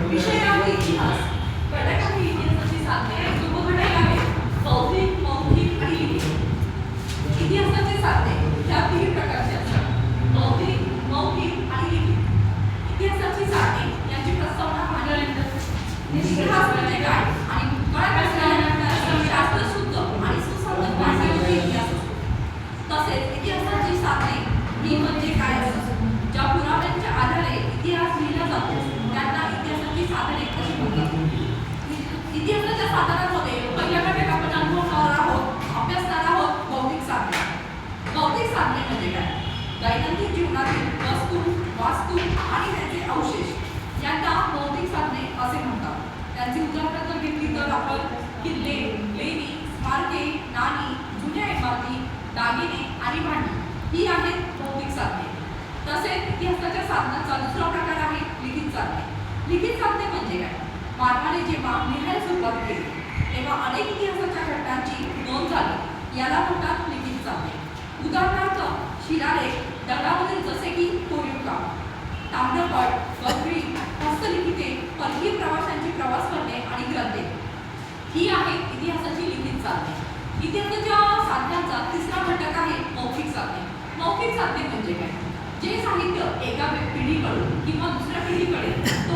विषय आहे इतिहास. घटक आहे इतिहासाची साधने, उपघटक आहेत बौद्धिक, मौखिक आणि लिखित. इतिहासाची साधने ह्या तीन प्रकारची असतात: बौद्धिक, मौखिक आणि लिखित. इतिहासाची साधने यांची प्रस्तावना मांडल्यानंतर इतिहास म्हणजे काय आणि भूतकाळात असलेल्या शास्त्रशुद्ध आणि सुसंगत माहितीचा इतिहास असतो. तसेच इतिहासाची साधने ही म्हणजे काय असतात? ज्या पुराव्यांच्या आधारे इतिहास लिहिला जातो त्यांना इतिहासाची साधने कशी म्हणतात? इतिहासाच्या साधनांमध्ये पहिल्या घटक आपण अनुभवणार आहोत, अभ्यासणार आहोत बौद्धिक साधने. बौद्धिक साधने म्हणजे काय? दैनंदिन जीवनातील वस्तू, वास्तू आणि त्यांचे अवशेष यांना बौद्धिक साधने असे म्हणतात. त्यांची उदाहरणं जर घेतली तर आपण किल्ले, लेणी, स्मारके, नाणी, जुन्या इमारती, दागिने आणि भांडी ही आहेत बौद्धिक साधने. तसेच इतिहासाच्या साधनांचा दुसरा प्रकार आहे लिखित साधने. लिखित साधने म्हणजे काय? मानवाने जेव्हा लिहायला सुरुवात केली तेव्हा अनेक इतिहासाच्या घटनांची नोंद झाली, याला म्हणतात लिखित साधने. उदाहरणार्थ शिलालेख, दगडावरील जसे की कोरीव काम, ताम्रपट, पदवी, हस्तलिखिते, परकीय प्रवाशांची प्रवास करणे आणि ग्रंथे ही आहेत इतिहासाची लिखित साधने. इतिहासाच्या साधनांचा तिसरा घटक आहे मौखिक साधने. मौखिक साधने म्हणजे काय? जे साहित्य एका पिढीकडून किंवा दुसऱ्या पिढीकडे